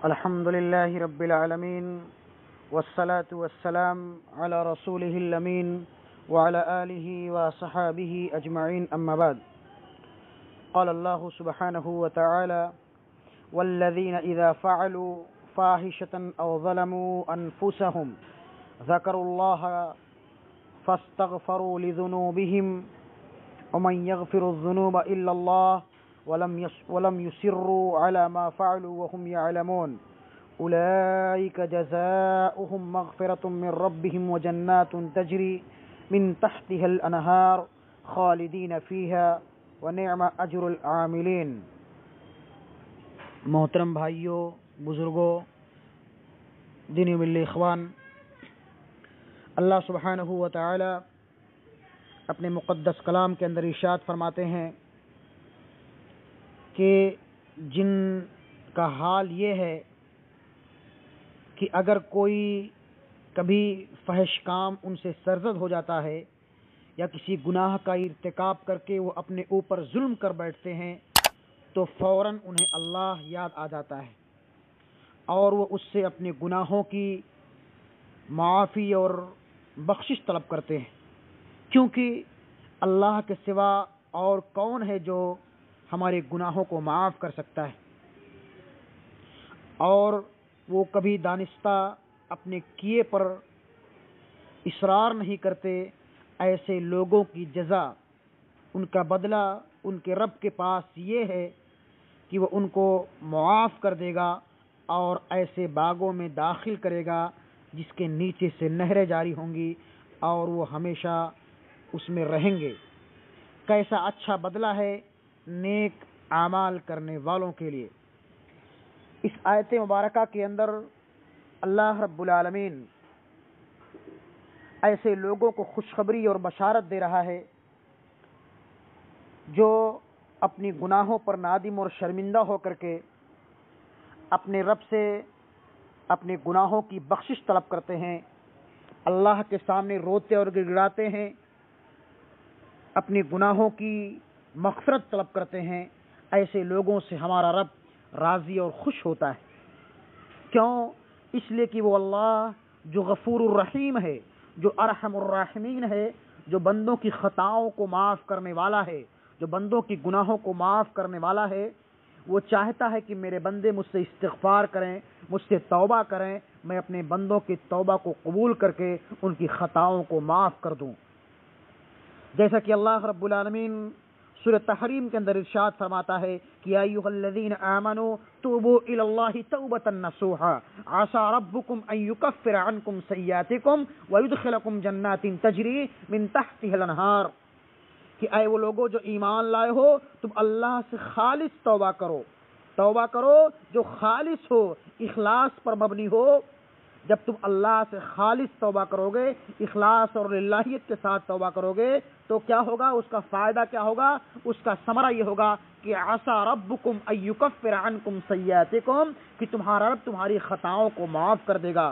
الحمد لله رب العالمين والصلاة والسلام على رسوله الأمين وعلى آله وصحابه أجمعين أما بعد. قال الله سبحانه وتعالى: والذين إذا فعلوا فاحشة أو ظلموا أنفسهم ذكروا الله فاستغفروا لذنوبهم ومن يغفر الذنوب إلا الله ولم يصروا على ما فعلوا وهم يعلمون أولئك جزاؤهم مغفرة من ربهم وجنات تجري من تحتها الأنهار خالدين فيها ونعم أجر العاملين. محترم بھائیوں، بزرگوں، دینی ملی اخوان، اللہ سبحانہ و تعالی اپنے مقدس کلام کے اندر ارشاد فرماتے ہیں کہ جن کا حال یہ ہے کہ اگر کوئی کبھی فحش کام ان سے سرزد ہو جاتا ہے یا کسی گناہ کا ارتکاب کر کے وہ اپنے اوپر ظلم کر بیٹھتے ہیں تو فوراً انہیں اللہ یاد آ جاتا ہے اور وہ اس سے اپنے گناہوں کی معافی اور بخشش طلب کرتے ہیں، کیونکہ اللہ کے سوا اور کون ہے جو ہمارے گناہوں کو معاف کر سکتا ہے. اور وہ کبھی دانستہ اپنے کیے پر اصرار نہیں کرتے. ایسے لوگوں کی جزا، ان کا بدلہ ان کے رب کے پاس یہ ہے کہ وہ ان کو معاف کر دے گا اور ایسے باغوں میں داخل کرے گا جس کے نیچے سے نہریں جاری ہوں گی اور وہ ہمیشہ اس میں رہیں گے. کیسا اچھا بدلہ ہے نیک اعمال کرنے والوں کے لیے. اس آیت مبارکہ کے اندر اللہ رب العالمین ایسے لوگوں کو خوشخبری اور بشارت دے رہا ہے جو اپنی گناہوں پر نادم اور شرمندہ ہو کر کے اپنے رب سے اپنے گناہوں کی بخشش طلب کرتے ہیں، اللہ کے سامنے روتے اور گڑگڑاتے ہیں، اپنی گناہوں کی مغفرت طلب کرتے ہیں. ایسے لوگوں سے ہمارا رب راضی اور خوش ہوتا ہے. کیوں؟ اس لیے کہ وہ اللہ جو غفور الرحیم ہے، جو ارحم الراحمین ہے، جو بندوں کی خطاؤں کو معاف کرنے والا ہے، جو بندوں کی گناہوں کو معاف کرنے والا ہے. وہ چاہتا ہے کہ میرے بندے مجھ سے استغفار کریں، مجھ سے توبہ کریں، میں اپنے بندوں کی توبہ کو قبول کر کے ان کی خطاؤں کو معاف کر دوں. جیسا کہ اللہ رب العالمین سورہ تحریم کے اندر ارشاد فرماتا ہے کہ یا ایھا الذین آمنوا توبوا الی اللہ توبۃ نصوحا عسى ربکم ان یکفر عنکم سیئاتکم ویدخلکم جنات تجری من تحتها الانہار. کہ اے وہ لوگوں جو ایمان لائے ہو، تم اللہ سے خالص توبہ کرو جو خالص ہو، اخلاص پر مبنی ہو. جب تم اللہ سے خالص توبہ کرو گے، اخلاص اور للہیت کے ساتھ توبہ کرو گے تو کیا ہوگا؟ اس کا فائدہ کیا ہوگا؟ اس کا ثمرہ یہ ہوگا کہ عسى ربکم ان یکفر عنکم سیئاتکم، کہ تمہارا رب تمہاری خطاؤں کو معاف کر دے گا.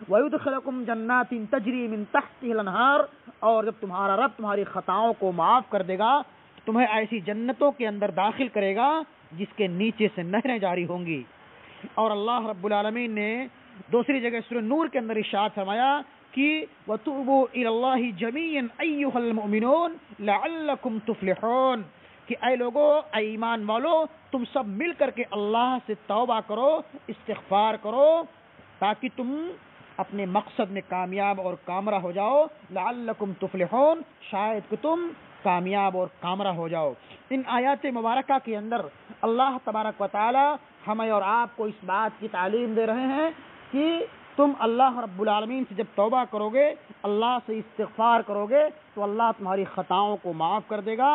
وَيُدْخِلَكُمْ جَنَّاتٍ تَجْرِي مِن تَحْتِهَا الْأَنْهَارُ، اور جب تمہارا رب تمہاری خطاؤں کو معاف کر دے گا تو تمہیں ایسی جنتوں کے اندر داخل کرے گا جس کے نیچے سے نہریں جاری ہوں گی. اور اللہ رب العالمین نے دوسری جگہ سورہ نور کے اندر ارشاد فرمایا کہ وَتُوبُوا إِلَى اللَّهِ جَمِيعًا أَيُّهَا الْمُؤْمِنُونَ لَعَلَّكُمْ تُفْلِحُونَ، کہ اے لوگو، اے ایمان والو، تم سب مل کر کے اللہ سے توبہ کرو، استغفار کرو تاکہ تم اپنے مقصد میں کامیاب اور کامرہ ہو جاؤ. لعلکم تفلحون، شاید کہ تم کامیاب اور کامرہ ہو جاؤ. ان آیات مبارکہ کے اندر اللہ تبارک و تعالی ہمیں اور آپ کو اس بات کی تعلیم دے رہے ہیں کہ تم اللہ رب العالمین سے جب توبہ کرو گے، اللہ سے استغفار کرو گے تو اللہ تمہاری خطاؤں کو معاف کر دے گا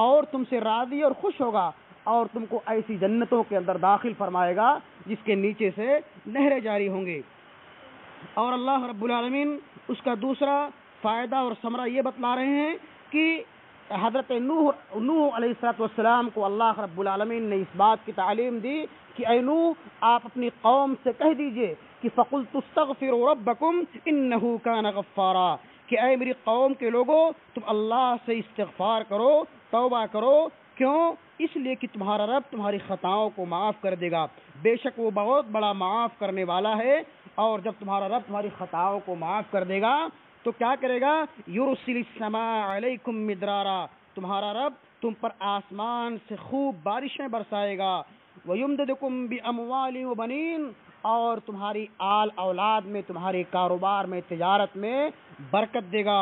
اور تم سے راضی اور خوش ہوگا اور تم کو ایسی جنتوں کے اندر داخل فرمائے گا جس کے نیچے سے نہریں جاری ہوں گی. اور اللہ رب العالمین اس کا دوسرا فائدہ اور ثمرہ یہ بتلا رہے ہیں کہ حضرت نوح علیہ السلام کو اللہ رب العالمین نے اس بات کی تعلیم دی کہ اے نوح، آپ اپنی قوم سے کہہ دیجئے کہ فَقُلْتُ اسْتَغْفِرُوا رَبَّكُمْ إِنَّهُ كَانَ غَفَّارًا، کہ اے میری قوم کے لوگوں، تم اللہ سے استغفار کرو، توبہ کرو کیوں؟ اس لیے کہ تمہارا رب تمہاری خطاؤں کو معاف کر دے گا، بے شک وہ بہت بڑا معاف کرنے والا ہے۔ اور جب تمہارا رب تمہاری خطاؤں کو معاف کر دے گا تو کیا کرے گا؟ یرسل السماء علیکم مدرارا، تمہارا رب تم پر آسمان سے خوب بارشیں برسائے گا، وَيُمْدِدْكُمْ بِأَمْوَالٍ وَبَنِينَ، اور تمہاری آل اولاد میں، تمہارے کاروبار میں، تجارت میں برکت دے گا،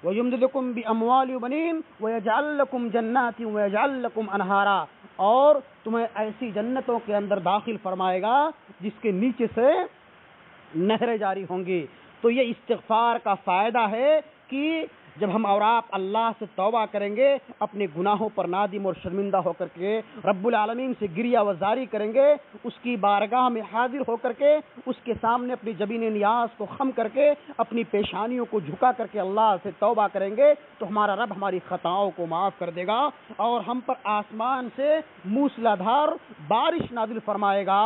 وَيُمْدِدْكُمْ بِأَمْوَالٍ وَبَنِينَ وَيَجْعَلْ لَكُمْ جَنَّاتٍ وَيَجْعَلْ لَكُمْ أَنْهَارًا، اور تمہیں ایسی جنتوں کے اندر داخل فرمائے گا جس کے نیچے سے نہریں جاری ہوں گی۔ تو یہ استغفار کا فائدہ ہے کہ جب ہم اور آپ اللہ سے توبہ کریں گے، اپنے گناہوں پر نادم اور شرمندہ ہو کر کے رب العالمین سے گریہ وزاری کریں گے، اس کی بارگاہ میں حاضر ہو کر کے اس کے سامنے اپنی جبین نیاز کو خم کر کے اپنی پیشانیوں کو جھکا کر کے اللہ سے توبہ کریں گے تو ہمارا رب ہماری خطاؤں کو معاف کر دے گا اور ہم پر آسمان سے موسلا دھار بارش نازل فرمائے گا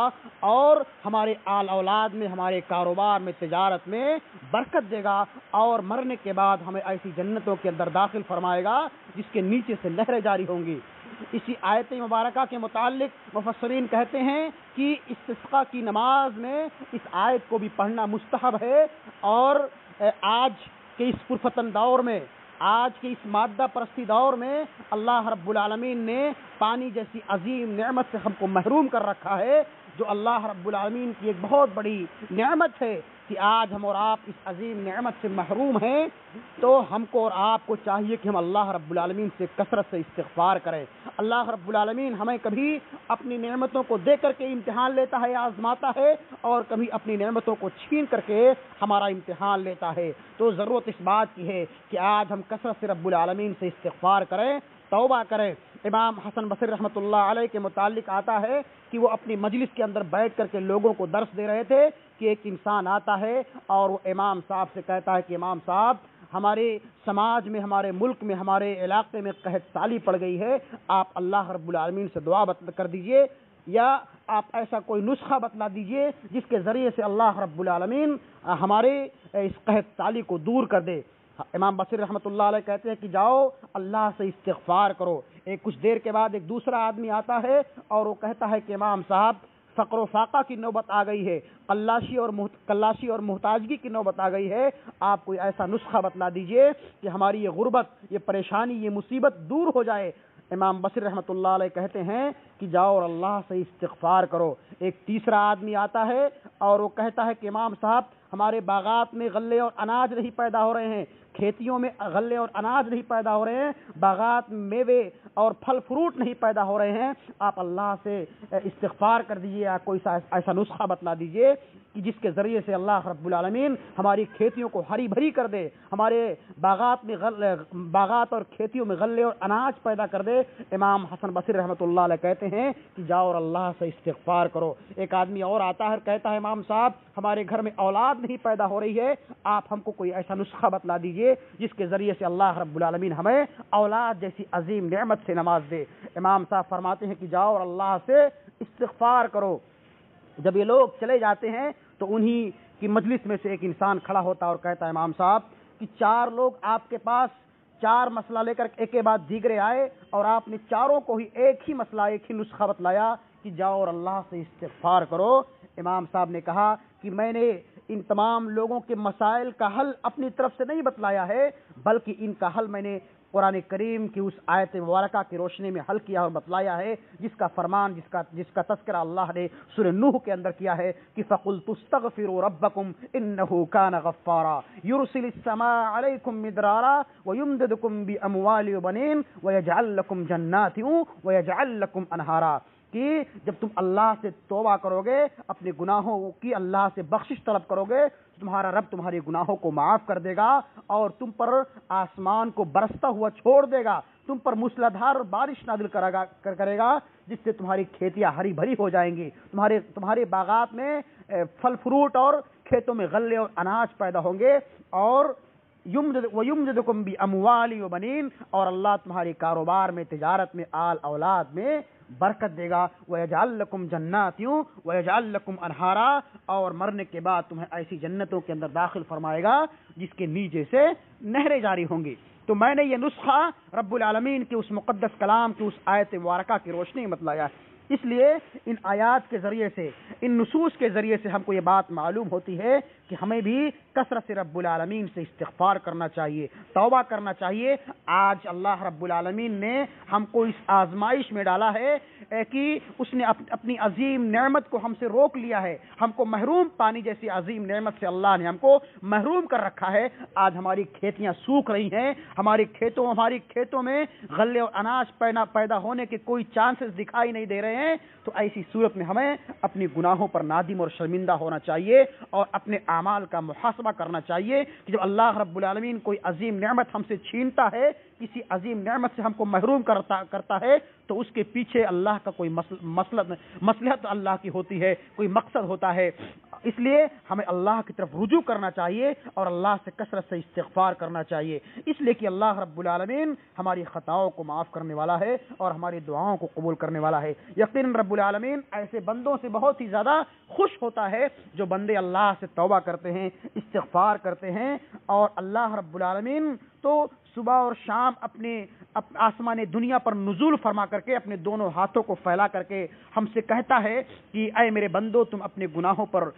اور ہمارے آل اولاد میں، ہمارے کاروبار میں، تجارت میں برکت دے گا، اور مرنے کے بعد ہمیں ایسی جنتوں کے اندر داخل فرمائے گا جس کے نیچے سے نہریں جاری ہوں گی۔ اسی آیت مبارکہ کے متعلق مفسرین کہتے ہیں کہ استسقاء کی نماز میں اس آیت کو بھی پڑھنا مستحب ہے، اور آج کے اس پرفتن دور میں، آج کے اس مادہ پرستی دور میں اللہ رب العالمین نے پانی جیسی عظیم نعمت سے ہم کو محروم کر رکھا ہے، جو اللہ رب العالمین کی ایک بہت بڑی نعمت ہے کہ آج ہم اور آپ اس عظیم نعمت سے محروم ہیں۔ تو ہم کو اور آپ کو چاہیے کہ ہم اللہ رب العالمین سے کثرت سے استغفار کریں۔ اللہ رب العالمین ہمیں کبھی اپنی نعمتوں کو دے کر کے امتحان لیتا ہے، آزماتا ہے، اور کبھی اپنی نعمتوں کو چھین کر کے ہمارا امتحان لیتا ہے۔ تو ضرورت اس بات کی ہے کہ آج ہم کثرت سے رب العالمین سے استغفار کریں، توبہ کریں۔ امام حسن بصری رحمۃ اللہ علیہ کے متعلق آتا ہے کہ وہ اپنی مجلس کے اندر بیٹھ کر کے لوگوں کو درس دے رہے تھے کہ ایک انسان آتا ہے اور وہ امام صاحب سے کہتا ہے کہ امام صاحب، ہمارے سماج میں، ہمارے ملک میں، ہمارے علاقے میں قحط سالی پڑ گئی ہے، آپ اللہ رب العالمین سے دعا کر دیجئے، یا آپ ایسا کوئی نسخہ بتلا دیجئے جس کے ذریعے سے اللہ رب العالمین ہمارے اس قحط سالی کو دور کر دے۔ امام بصری رحمۃ اللہ علیہ کہتے ہیں کہ جاؤ اللہ سے استغفار کرو۔ کچھ دیر کے بعد ایک دوسرا آدمی آتا ہے اور وہ کہتا ہے کہ امام صاحب، فقر و فاقہ کی نوبت آ گئی ہے، کلاشی اور محتاجگی کی نوبت آ گئی ہے، آپ کوئی ایسا نسخہ بتلا دیجئے کہ ہماری یہ غربت، یہ پریشانی، یہ مصیبت دور ہو جائے۔ امام بصری رحمۃ اللہ علیہ کہتے ہیں کہ جاؤ اور اللہ سے استغفار کرو۔ ایک تیسرا آدمی آتا ہے اور وہ کہتا ہے کہ امام صاحب، ہمارے باغات میں غلے اور اناج نہیں پیدا ہو رہے ہیں، کھیتیوں میں غلے اور اناج نہیں پیدا ہو رہے ہیں، باغات میں میوے اور پھل فروٹ نہیں پیدا ہو رہے ہیں، آپ اللہ سے استغفار کر دیجئے، آپ کوئی ایسا نسخہ بتلا دیجئے کہ جس کے ذریعے سے اللہ رب العالمین ہماری کھیتیوں کو ہری بھری کر دے، ہمارے باغات اور کھیتیوں میں غلے اور اناج پیدا کر دے۔ امام حسن بصری رحمۃ اللہ علیہ کہتے ہیں کہ جاؤ اور اللہ سے استغفار کرو۔ ایک آدمی اور آتا ہے، کہتا ہے امام صاحب، ہمارے گھر میں اولاد نہیں پیدا ہو رہی ہے، آپ ہم کو کوئی ایسا نسخہ بتلا دیجئے جس کے ذریعے سے اللہ رب العالمین ہمیں اولاد جیسی عظیم نعمت سے نواز دے۔ امام صاحب فرماتے ہیں کہ جاؤ اور اللہ سے استغفار کرو۔ جب یہ لوگ چلے جاتے ہیں تو انہی کی مجلس میں سے ایک انسان کھڑا ہوتا اور کہتا ہے امام صاحب کہ 4 لوگ آپ کے پاس 4 مسئلہ لے کر ایک کے بعد دیگرے آئے اور آپ نے چاروں کو ہی ایک ہی مسئلہ، ایک ہی نسخہ بتلایا کہ جاؤ اور اللہ سے استغفار کرو۔ امام صاحب نے کہا کہ میں نے ان تمام لوگوں کے مسائل کا حل اپنی طرف سے نہیں بتلایا ہے، بلکہ ان کا حل میں نے قرآن کریم کی اس آیت مبارکہ کی روشنی میں حل کیا اور بتلایا ہے، جس کا فرمان، جس کا تذکرہ اللہ نے سورہ نوح کے اندر کیا ہے کہ فَقُلْتُ اسْتَغْفِرُوا رَبَّكُمْ إِنَّهُ كَانَ غَفَّارًا يُرْسِلِ السَّمَاءَ عَلَيْكُمْ مِدْرَارًا وَيُمْدِدْكُمْ بِأَمْوَالٍ وَبَنِينَ وَيَجْعَلْ لَكُمْ جَنَّاتٍ وَيَجْعَلْ لَكُمْ أَنْهَارًا، کہ جب تم اللہ سے توبہ کرو گے، اپنے گناہوں کی اللہ سے بخشش طلب کرو گے، تمہارا رب تمہارے گناہوں کو معاف کر دے گا اور تم پر آسمان کو برستا ہوا چھوڑ دے گا، تم پر موسلادھار بارش نازل کرے گا جس سے تمہاری کھیتیاں ہری بھری ہو جائیں گی، تمہارے باغات میں پھل فروٹ اور کھیتوں میں غلے اور اناج پیدا ہوں گے، اور وَيُمْدِدْكُمْ بِأَمْوَالٍ وَبَنِينَ، اور اللہ تمہارے کاروبار میں، تجارت میں، آل اولاد میں برکت دے گا، وَيَجْعَلْ لَكُمْ جَنَّاتٍ وَيَجْعَلْ لَكُمْ أَنْهَارًا، اور مرنے کے بعد تمہیں ایسی جنتوں کے اندر داخل فرمائے گا جس کے نیچے سے نہریں جاری ہوں گی۔ تو میں نے یہ نسخہ رب العالمین کے اس مقدس کلام کی اس آیت مبارکہ کی روشنی میں بتلایا ہے۔ اس لیے ان آیات کے ذریعے سے، ان نصوص کے ذریعے سے ہم کو یہ بات معلوم ہوتی ہے کہ ہمیں بھی کثرت سے رب العالمین سے استغفار کرنا چاہیے، توبہ کرنا چاہیے۔ آج اللہ رب العالمین نے ہم کو اس آزمائش میں ڈالا ہے کہ اس نے اپنی عظیم نعمت کو ہم سے روک لیا ہے، ہم کو محروم، پانی جیسی عظیم نعمت سے اللہ نے ہم کو محروم کر رکھا ہے۔ آج ہماری کھیتیاں سوکھ رہی ہیں، ہماری کھیتوں میں غلے اور اناج پیدا ہونے کے کوئی چانسز دکھائی نہیں دے رہے ہیں۔ تو ایسی صورت میں ہمیں اپنی گناہوں پر نادم اور شرمندہ ہونا چاہیے اور اپنے اعمال کا محاسبہ کرنا چاہیے کہ جب اللہ رب العالمین کوئی عظیم نعمت ہم سے چھینتا ہے، کسی عظیم نعمت سے ہم کو محروم کرتا ہے، تو اس کے پیچھے اللہ کا کوئی مصلحت اللہ کی ہوتی ہے، کوئی مقصد ہوتا ہے۔ اس لیے ہمیں اللہ کی طرف رجوع کرنا چاہیے اور اللہ سے کثرت سے استغفار کرنا چاہیے، اس لیے کہ اللہ رب العالمین ہماری خطاؤں کو معاف کرنے والا ہے اور ہماری دعاؤں کو قبول کرنے والا ہے۔ یقیناً رب العالمین ایسے بندوں سے بہت ہی زیادہ خوش ہوتا ہے جو بندے اللہ سے توبہ کرتے ہیں، استغفار کرتے ہیں، اور اللہ رب العالمین تو صبح اور شام اپنے آسمان دنیا پر نزول فرما کر کے اپنے دونوں ہاتھوں کو پھیلا کر کے ہم سے کہتا ہے کہ اے میرے بندو، تم اپنے گناہوں پر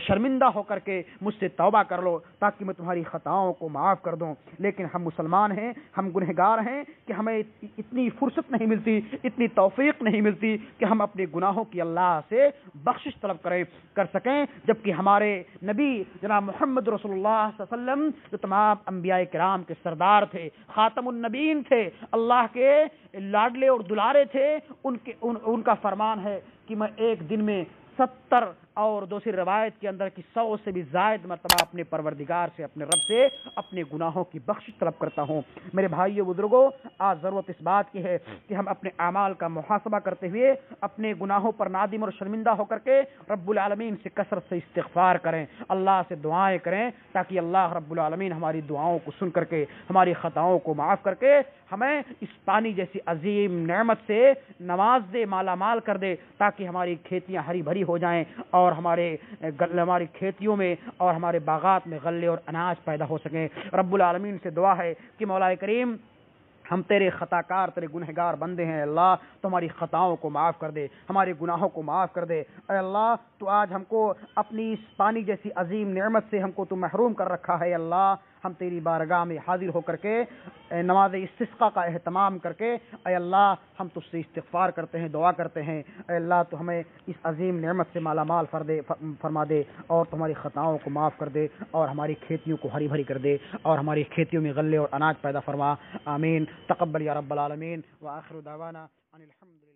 شرمندہ ہو کر کے مجھ سے توبہ کر لو تاکہ میں تمہاری خطاؤں کو معاف کر دوں۔ لیکن ہم مسلمان ہیں، ہم گنہگار ہیں کہ ہمیں اتنی فرصت نہیں ملتی، اتنی توفیق نہیں ملتی کہ ہم اپنے گناہوں کی اللہ سے بخشش طلب کر سکیں، جبکہ ہمارے نبی جناب محمد رسول اللہ صلی اللہ علیہ وسلم جو تمام انبیاء کرام کے سردار تھے، خاتم النبیین تھے، اللہ کے لاڈلے اور دلارے تھے، ان کا فرمان ہے کہ میں ایک دن میں 70 اور دوسری روایت کے اندر کی 100 سے بھی زائد مرتبہ اپنے پروردگار سے، اپنے رب سے اپنے گناہوں کی بخشش طلب کرتا ہوں۔ میرے بھائیو بزرگوں، آج ضرورت اس بات کی ہے کہ ہم اپنے اعمال کا محاسبہ کرتے ہوئے اپنے گناہوں پر نادم اور شرمندہ ہو کر کے رب العالمین سے کثرت سے استغفار کریں، اللہ سے دعائیں کریں، تاکہ اللہ رب العالمین ہماری دعاؤں کو سن کر کے ہماری خطاؤں کو معاف کر کے ہمیں اس پانی جیسی عظیم نعمت سے نواز دے، مالا مال کر دے، تاکہ ہماری کھیتیاں ہری بھری ہو جائیں اور ہماری کھیتیوں میں اور ہمارے باغات میں غلے اور اناج پیدا ہو سکیں۔ رب العالمین سے دعا ہے کہ مولا کریم، ہم تیرے خطا کار، تیرے گنہگار بندے ہیں، اللہ تو ہماری خطاؤں کو معاف کر دے، ہمارے گناہوں کو معاف کر دے۔ اے اللہ، تو آج ہم کو اپنی اس پانی جیسی عظیم نعمت سے ہم کو تو محروم کر رکھا ہے۔ اللہ، ہم تیری بارگاہ میں حاضر ہو کر کے نماز استسقاء کا اہتمام کر کے اے اللہ ہم تجھ سے استغفار کرتے ہیں، دعا کرتے ہیں۔ اے اللہ، تو ہمیں اس عظیم نعمت سے مالا مال فرما دے اور تمہاری خطاؤں کو معاف کر دے اور ہماری کھیتیوں کو ہری بھری کر دے اور ہماری کھیتیوں میں غلے اور اناج پیدا فرما۔ آمین۔ تقبل یا رب العالمین، وآخر دعوانا ان الحمد